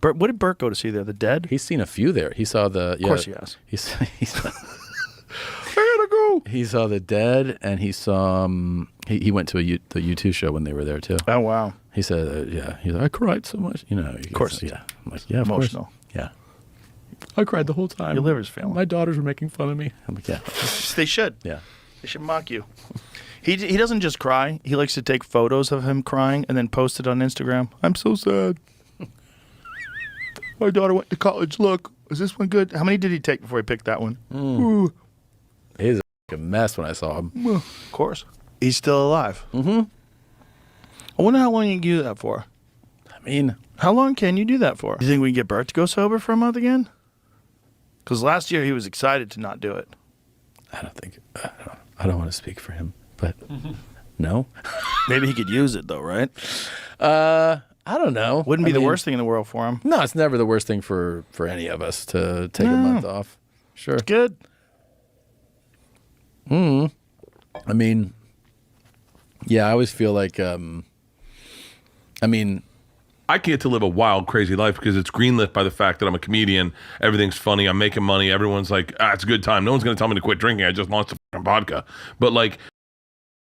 Bert, what did Bert go to see there? The Dead? He's seen a few there. He saw the. Of course he has. He's I gotta go. He saw the Dead, and he saw. He went to the U2 show when they were there too. Oh wow. He said, "Yeah." He's like, "I cried so much." You know. Of course. Yeah. I'm like, "Yeah, of Emotional. course." Yeah. I cried the whole time. Your liver's failing. My daughters were making fun of me. I'm like, "Yeah." They should. Yeah. They should mock you. He doesn't just cry. He likes to take photos of him crying and then post it on Instagram. I'm so sad. My daughter went to college. Look, is this one good? How many did he take before he picked that one? Ooh. He's a mess when I saw him. Well, of course. He's still alive. Mm-hmm. I wonder how long you can do that for. I mean, how long can you do that for? Do you think we can get Bert to go sober for a month again? Because last year he was excited to not do it. I don't want to speak for him, but no. Maybe he could use it though, right? I don't know. Wouldn't be the worst thing in the world for him. No, it's never the worst thing for any of us to take a month off. Sure. It's good. I mean, yeah, I always feel like, I get to live a wild, crazy life because it's greenlit by the fact that I'm a comedian. Everything's funny. I'm making money. Everyone's like, it's a good time. No one's going to tell me to quit drinking. I just launched a fucking vodka. But like,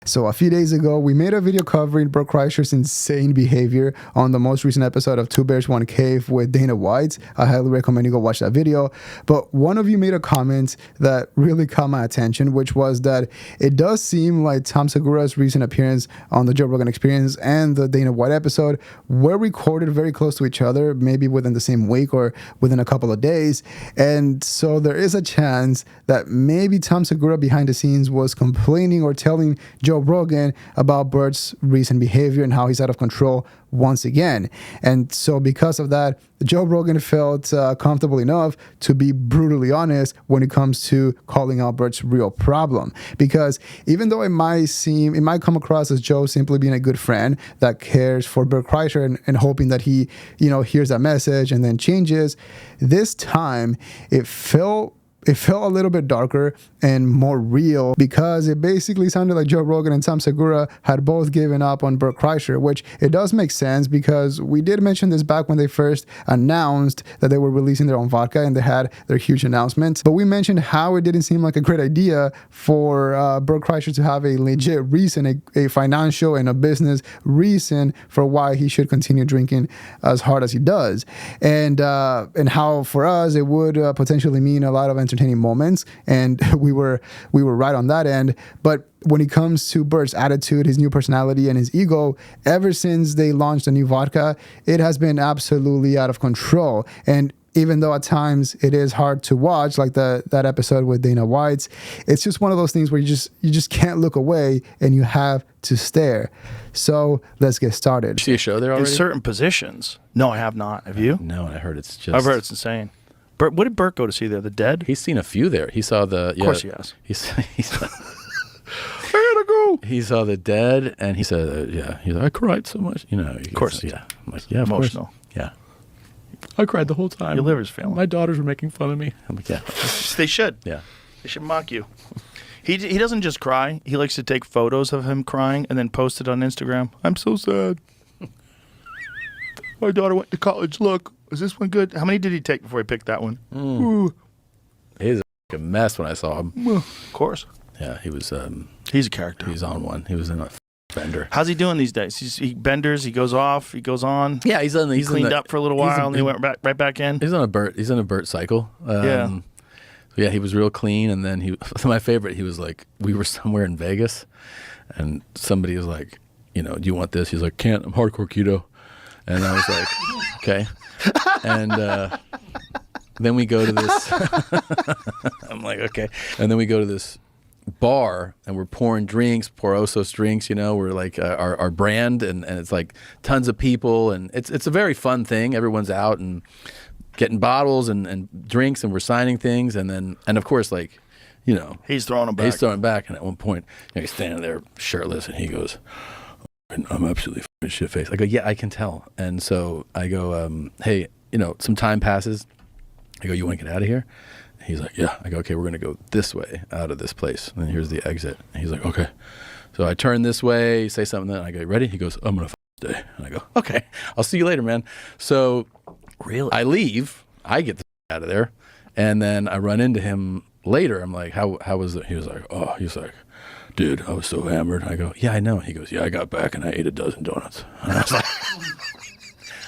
So a few days ago, we made a video covering Bert Kreischer's insane behavior on the most recent episode of Two Bears, One Cave with Dana White. I highly recommend you go watch that video. But one of you made a comment that really caught my attention, which was that it does seem like Tom Segura's recent appearance on the Joe Rogan Experience and the Dana White episode were recorded very close to each other, maybe within the same week or within a couple of days. And so there is a chance that maybe Tom Segura behind the scenes was complaining or telling Joe Rogan about Bert's recent behavior and how he's out of control once again. And so because of that, Joe Rogan felt comfortable enough to be brutally honest when it comes to calling out Bert's real problem. Because even though it might come across as Joe simply being a good friend that cares for Bert Kreischer and hoping that he, hears that message and then changes, this time it felt a little bit darker and more real because it basically sounded like Joe Rogan and Tom Segura had both given up on Bert Kreischer, which it does make sense because we did mention this back when they first announced that they were releasing their own vodka and they had their huge announcement. But we mentioned how it didn't seem like a great idea for Bert Kreischer to have a legit reason, a financial and a business reason for why he should continue drinking as hard as he does. And how for us it would potentially mean a lot of entertaining moments, and we were right on that end. But when it comes to Bert's attitude, his new personality, and his ego, ever since they launched the new vodka, it has been absolutely out of control. And even though at times it is hard to watch, like that episode with Dana White, it's just one of those things where you just can't look away and you have to stare. So let's get started. Did you see a show there already? In certain positions. No, I have not. Have you? No, I heard it's just. I've heard it's insane. Bert, what did Bert go to see there? The Dead? He's seen a few there. He saw the. Of course he has. I gotta go. He saw the Dead, and he said, he's like, I cried so much. Of course. Yeah. I'm like, yeah, of Emotional. course. Yeah. I cried the whole time. Your liver's failing. My daughters were making fun of me. I'm like, yeah. They should. Yeah. They should mock you. He doesn't just cry. He likes to take photos of him crying and then post it on Instagram. I'm so sad. My daughter went to college. Look, is this one good? How many did he take before he picked that one? Ooh. He's a mess when I saw him. Well, of course. Yeah, he was. He's a character. He was on one. He was in a bender. How's he doing these days? He benders. He goes off. He goes on. Yeah, he's cleaned up for a little while and he went right back in. He's on a Bert cycle. Yeah. So yeah, he was real clean, and then my favorite. He was like, we were somewhere in Vegas, and somebody was like, do you want this? He's like, can't. I'm hardcore keto, and I was like, okay. And then we go to this. I'm like, okay. And then we go to this bar, and we're pouring drinks, Por Osos drinks. We're like our brand, and it's like tons of people, and it's a very fun thing. Everyone's out and getting bottles and drinks, and we're signing things, and of course, like, he's throwing them back. He's throwing back, and at one point, he's standing there shirtless, and he goes, I'm absolutely fucking shit-faced. I go, yeah, I can tell. And so I go, hey, some time passes. I go, you want to get out of here? And he's like, yeah. I go, okay, we're going to go this way out of this place. And here's the exit. And he's like, okay. So I turn this way, say something, then I go, ready? He goes, I'm going to stay. And I go, okay, I'll see you later, man. So Really? I leave. I get the out of there, and then I run into him later. I'm like, how was it? He was like, dude, I was so hammered. I go, yeah, I know. He goes, yeah, I got back and I ate a dozen donuts. And I was like,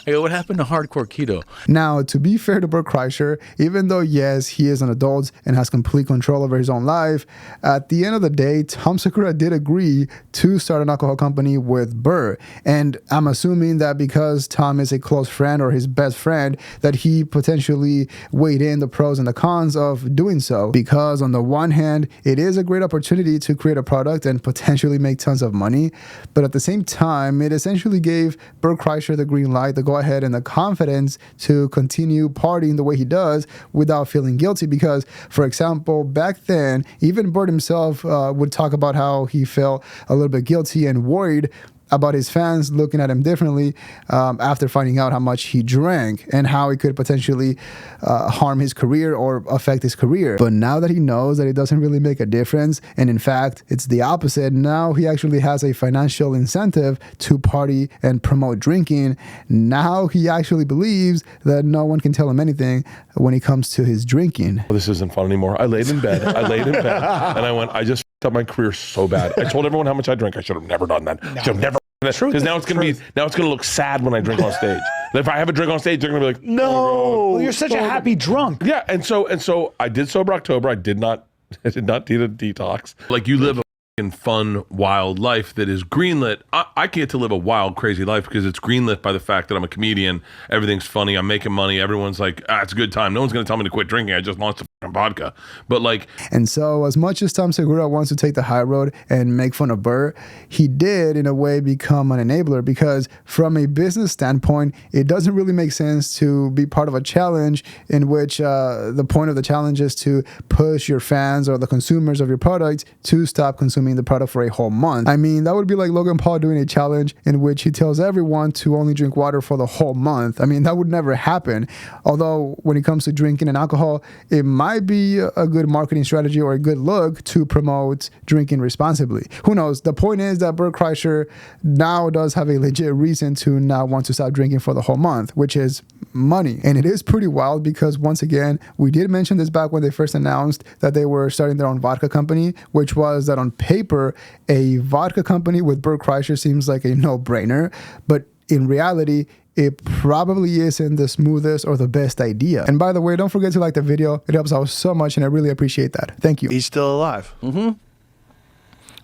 I go, what happened to hardcore keto? Now, to be fair to Bert Kreischer, even though, yes, he is an adult and has complete control over his own life, at the end of the day, Tom Segura did agree to start an alcohol company with Bert. And I'm assuming that because Tom is a close friend or his best friend, that he potentially weighed in the pros and the cons of doing so. Because on the one hand, it is a great opportunity to create a product and potentially make tons of money. But at the same time, it essentially gave Bert Kreischer the green light, the go ahead and the confidence to continue partying the way he does without feeling guilty. Because, for example, back then, even Bert himself would talk about how he felt a little bit guilty and worried about his fans looking at him differently after finding out how much he drank and how it could potentially harm his career or affect his career. But now that he knows that it doesn't really make a difference, and in fact, it's the opposite, now he actually has a financial incentive to party and promote drinking. Now he actually believes that no one can tell him anything when it comes to his drinking. This isn't fun anymore. I laid in bed and I went, I just f***ed up my career so bad. I told everyone how much I drank. I should have never done that. Should have never. Because now it's gonna look sad when I drink on stage. If I have a drink on stage, they're gonna be like, no. Well, you're such a happy drunk. Yeah, and so I did sober October. I did not need a detox. Like, you live a fucking fun, wild life that is greenlit. I get to live a wild, crazy life because it's greenlit by the fact that I'm a comedian. Everything's funny. I'm making money. Everyone's like, it's a good time. No one's gonna tell me to quit drinking. I just launched a fucking vodka. But like, and so as much as Tom Segura wants to take the high road and make fun of Bert, he did in a way become an enabler, because from a business standpoint, it doesn't really make sense to be part of a challenge in which the point of the challenge is to push your fans or the consumers of your product to stop consuming the product for a whole month. I mean, that would be like Logan Paul doing a challenge in which he tells everyone to only drink water for the whole month. I mean, that would never happen. Although when it comes to drinking and alcohol, it might be a good marketing strategy or a good look to promote drinking responsibly. Who knows? The point is that Bert Kreischer now does have a legit reason to not want to stop drinking for the whole month, which is money. And it is pretty wild because, once again, we did mention this back when they first announced that they were starting their own vodka company, which was that on paper, a vodka company with Bert Kreischer seems like a no-brainer, but in reality, it probably isn't the smoothest or the best idea. And by the way, don't forget to like the video. It helps out so much, and I really appreciate that. Thank you. He's still alive. Mm-hmm.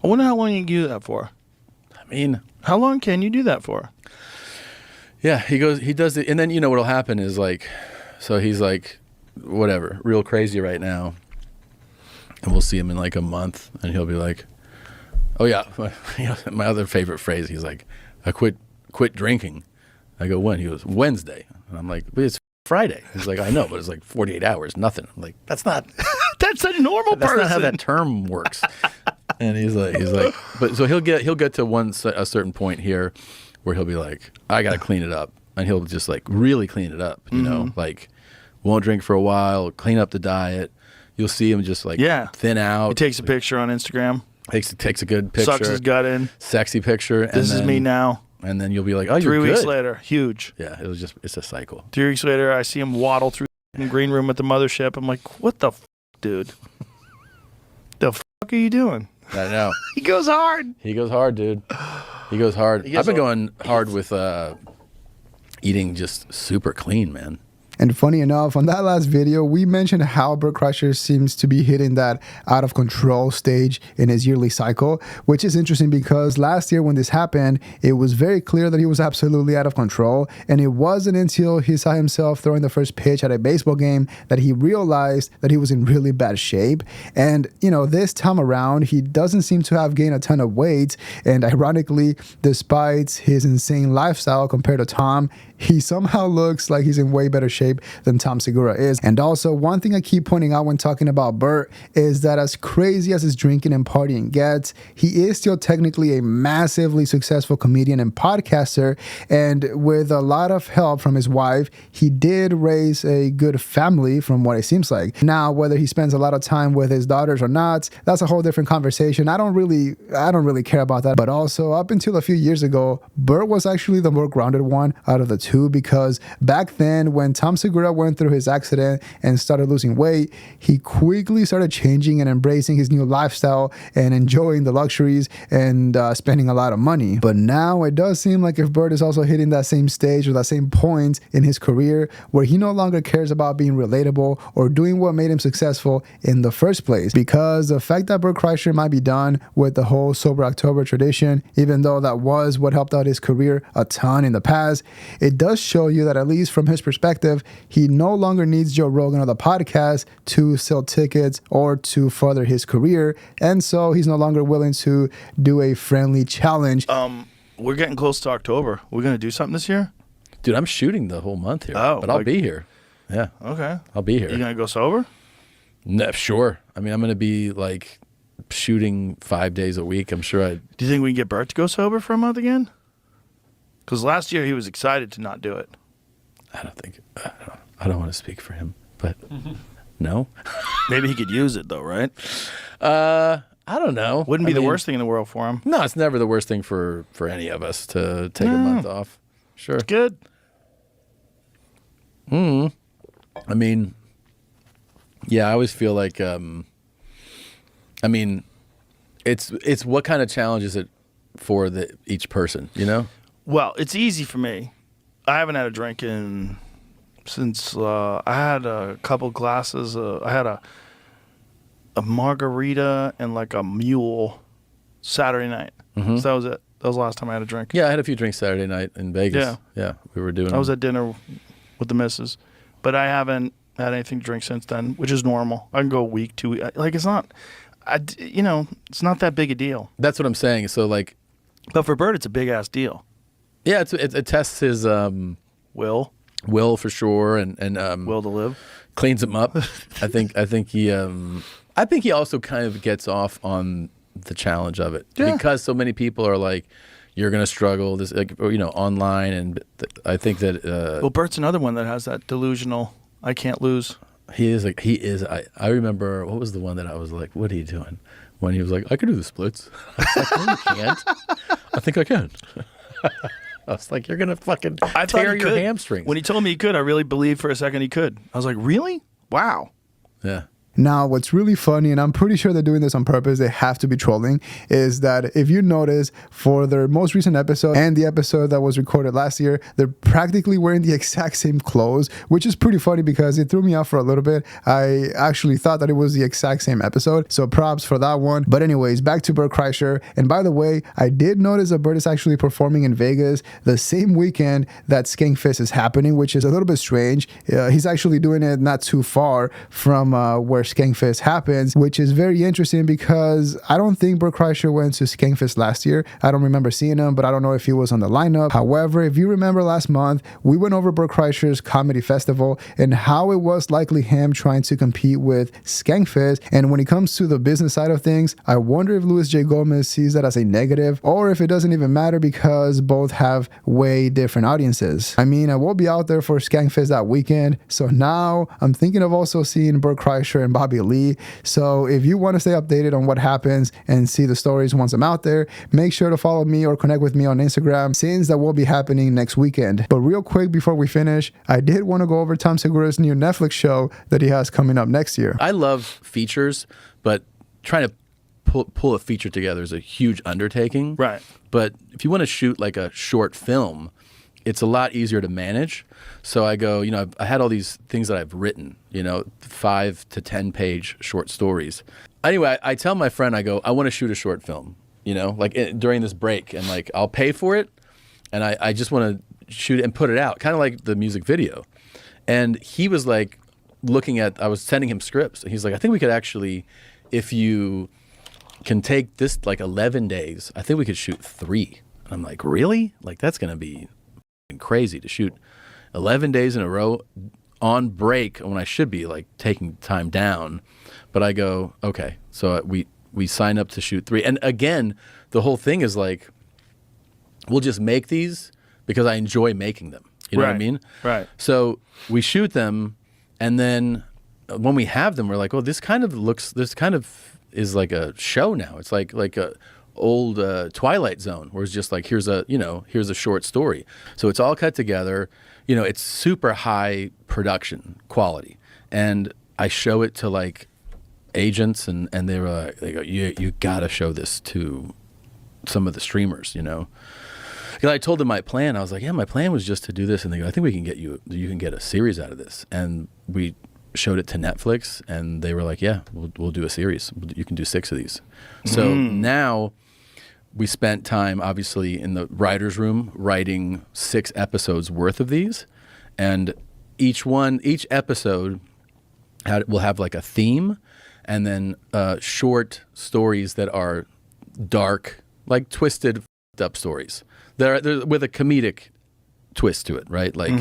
I wonder how long you can do that for. I mean, how long can you do that for? Yeah, he does it. And then, you know, what'll happen is like, so he's like, whatever, real crazy right now. And we'll see him in like a month, and he'll be like, oh yeah, my other favorite phrase, he's like, I quit drinking. I go, when? He goes, Wednesday. And I'm like, but it's Friday. He's like, I know, but it's like 48 hours, nothing. I'm like, that's not. That's a normal person. That's not how that term works. And he's like, but so he'll get to a certain point here where he'll be like, I got to clean it up. And he'll just like really clean it up, you know, like won't drink for a while, clean up the diet. You'll see him just like thin out. He takes a picture on Instagram. Takes a good picture. Sucks his gut in. Sexy picture. This is me now. And then you'll be like, oh, you're 3 weeks good. later, huge. Yeah, it's a cycle. 3 weeks later, I see him waddle through the green room at the mothership. I'm like, what the dude? The fuck are you doing? I know. He goes hard. He goes hard, dude. He goes hard. I've been going hard with eating just super clean, man. And funny enough, on that last video, we mentioned how Bert Kreischer seems to be hitting that out of control stage in his yearly cycle, which is interesting because last year when this happened, it was very clear that he was absolutely out of control. And it wasn't until he saw himself throwing the first pitch at a baseball game that he realized that he was in really bad shape. And, you know, this time around, he doesn't seem to have gained a ton of weight. And ironically, despite his insane lifestyle compared to Tom, he somehow looks like he's in way better shape shape than Tom Segura is. And also, one thing I keep pointing out when talking about Bert is that as crazy as his drinking and partying gets, he is still technically a massively successful comedian and podcaster. And with a lot of help from his wife, he did raise a good family from what it seems like. Now, whether he spends a lot of time with his daughters or not, that's a whole different conversation. I don't really care about that. But also, up until a few years ago, Bert was actually the more grounded one out of the two, because back then when Tom Segura went through his accident and started losing weight, he quickly started changing and embracing his new lifestyle and enjoying the luxuries and spending a lot of money. But now it does seem like if Bert is also hitting that same stage or that same point in his career where he no longer cares about being relatable or doing what made him successful in the first place. Because the fact that Bert Kreischer might be done with the whole Sober October tradition, even though that was what helped out his career a ton in the past, it does show you that, at least from his perspective, he no longer needs Joe Rogan or the podcast to sell tickets or to further his career. And so he's no longer willing to do a friendly challenge. We're getting close to October. We're going to do something this year? Dude, I'm shooting the whole month here. Oh, but I'll be here. Yeah. Okay. I'll be here. You going to go sober? No, sure. I mean, I'm going to be like shooting 5 days a week. I'm sure Do you think we can get Bert to go sober for a month again? Because last year he was excited to not do it. I don't want to speak for him, but no. Maybe he could use it though, right? I don't know. Wouldn't be the worst thing in the world for him. No, it's never the worst thing for any of us to take a month off. Sure. Good. I mean, yeah, I always feel like, I mean, it's what kind of challenge is it for each person, you know? Well, it's easy for me. I haven't had a drink since I had a couple glasses. I had a margarita and like a mule Saturday night. So that was it. That was the last time I had a drink. Yeah, I had a few drinks Saturday night in Vegas. Yeah. Yeah, we were doing. I was at dinner with the missus, but I haven't had anything to drink since then, which is normal. I can go a week, 2 weeks. Like, it's not, it's not that big a deal. That's what I'm saying. So like, But for Bert, it's a big ass deal. yeah, it tests his Will for sure, and will to live. cleans him up. I think he also kind of gets off on the challenge of it, because so many people are like, you're gonna struggle this, like, online, and I think that Well, Bert's another one that has that delusional I can't lose. he is. I remember, what was the one that I was like, what are you doing? When he was like, I could do the splits. I was like, no, you can't. I think I can. I was like, you're gonna fucking tear your hamstrings. When he told me he could, I really believed for a second he could. I was like, really? Wow. Yeah. Now, what's really funny, and I'm pretty sure they're doing this on purpose, they have to be trolling, is that if you notice, for their most recent episode and the episode that was recorded last year, they're practically wearing the exact same clothes, which is pretty funny because it threw me off for a little bit. I actually thought that it was the exact same episode, so props for that one. But anyways, back to Bert Kreischer. And by the way, I did notice that Bert is actually performing in Vegas the same weekend that Skankfest is happening, which is a little bit strange. He's actually doing it not too far from where Skankfest happens, which is very interesting because I don't think Bert Kreischer went to Skankfest last year. I don't remember seeing him, but I don't know if he was on the lineup. However, if you remember last month, we went over Bert Kreischer's comedy festival and how it was likely him trying to compete with Skankfest. And when it comes to the business side of things, I wonder if Luis J. Gomez sees that as a negative, or if it doesn't even matter because both have way different audiences. I mean, I will be out there for Skankfest that weekend, so now I'm thinking of also seeing Bert Kreischer and Bobby Lee. So if you want to stay updated on what happens and see the stories once I'm out there, make sure to follow me or connect with me on Instagram, since that will be happening next weekend. But real quick before we finish, I did want to go over Tom Segura's new Netflix show that he has coming up next year. I love features, but trying to pull a feature together is a huge undertaking. Right. But if you want to shoot like a short film, it's a lot easier to manage. So I go, I had all these things that I've written, 5 to 10 page short stories. Anyway, I tell my friend, I go, I want to shoot a short film, during this break, and like, I'll pay for it. And I just want to shoot it and put it out, kind of like the music video. And he was like, I was sending him scripts, and he's like, I think we could actually, if you can take this like 11 days, I think we could shoot 3. And I'm like, really? Like, that's going to be crazy to shoot 11 days in a row on break when I should be like taking time down, but I go, okay, so we sign up to shoot 3. And again, the whole thing is like, we'll just make these because I enjoy making them. You know what I mean? Right. So we shoot them, and then when we have them, we're like, oh, this kind of is like a show now. It's like a old Twilight Zone, where it's just like, here's a short story. So it's all cut together. You know, it's super high production quality, and I show it to like agents, and they were like, they go, you gotta show this to some of the streamers, you know. Because I told them my plan. I was like, yeah, my plan was just to do this, and they go, I think you can get a series out of this. And we showed it to Netflix, and they were like, yeah, we'll do a series. You can do 6 of these. So now we spent time, obviously, in the writer's room writing 6 episodes worth of these, and each episode will have like a theme, and then short stories that are dark, like twisted, up stories. They're with a comedic twist to it, right? Like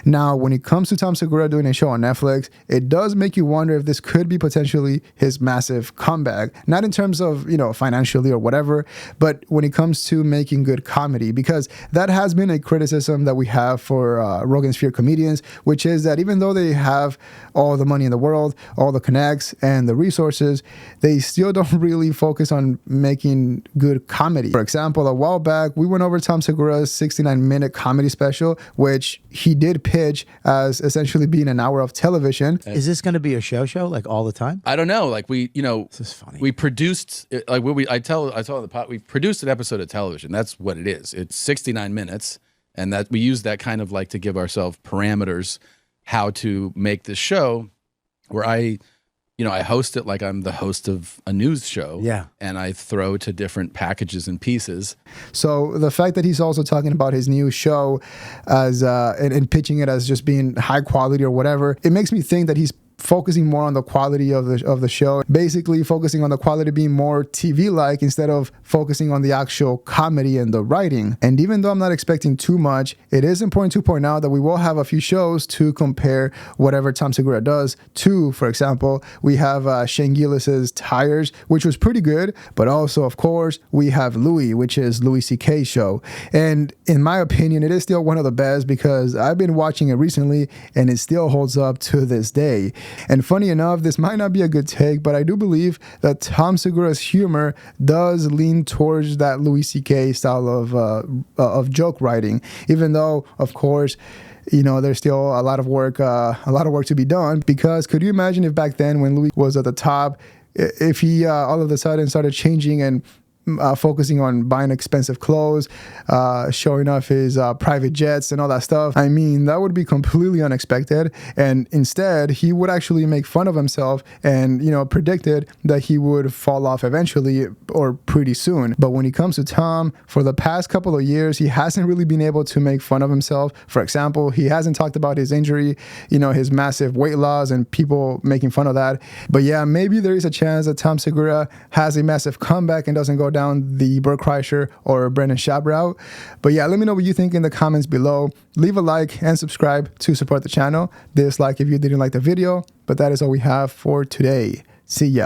Now, when it comes to Tom Segura doing a show on Netflix, it does make you wonder if this could be potentially his massive comeback. Not in terms of, you know, financially or whatever, but when it comes to making good comedy, because that has been a criticism that we have for Rogan Sphere comedians, which is that even though they have all the money in the world, all the connects and the resources, they still don't really focus on making good comedy. For example, a while back, we went over Tom Segura's 69-minute comedy special, which he did pitch as essentially being an hour of television. Is this going to be a show like all the time? I don't know. Like we, you know, This is funny. we produced like I tell the pot, we produced an episode of television. That's what it is. It's 69 minutes, and that we use that kind of like to give ourselves parameters how to make this show, where I host it like I'm the host of a news show. Yeah. And I throw to different packages and pieces. So the fact that he's also talking about his new show as and pitching it as just being high quality or whatever, it makes me think that he's focusing more on the quality of the show, basically focusing on the quality being more TV-like instead of focusing on the actual comedy and the writing. And even though I'm not expecting too much, it is important to point out that we will have a few shows to compare whatever Tom Segura does to. For example, we have Shane Gillis's Tires, which was pretty good, but also, of course, we have Louis, which is Louis C.K.'s show. And in my opinion, it is still one of the best because I've been watching it recently and it still holds up to this day. And funny enough, this might not be a good take, but I do believe that Tom Segura's humor does lean towards that Louis C.K. style of joke writing, even though, of course, you know, there's still a lot of work to be done. Because could you imagine if back then, when Louis was at the top, if he all of a sudden started changing and focusing on buying expensive clothes, showing off his private jets and all that stuff? I mean, that would be completely unexpected. And instead, he would actually make fun of himself and, you know, predicted that he would fall off eventually or pretty soon. But when it comes to Tom, for the past couple of years, he hasn't really been able to make fun of himself. For example, he hasn't talked about his injury, you know, his massive weight loss and people making fun of that. But yeah, maybe there is a chance that Tom Segura has a massive comeback and doesn't go down the Bert Kreischer or Brendan Schaub route. But yeah, let me know what you think in the comments below. Leave a like and subscribe to support the channel. Dislike if you didn't like the video. But that is all we have for today. See ya.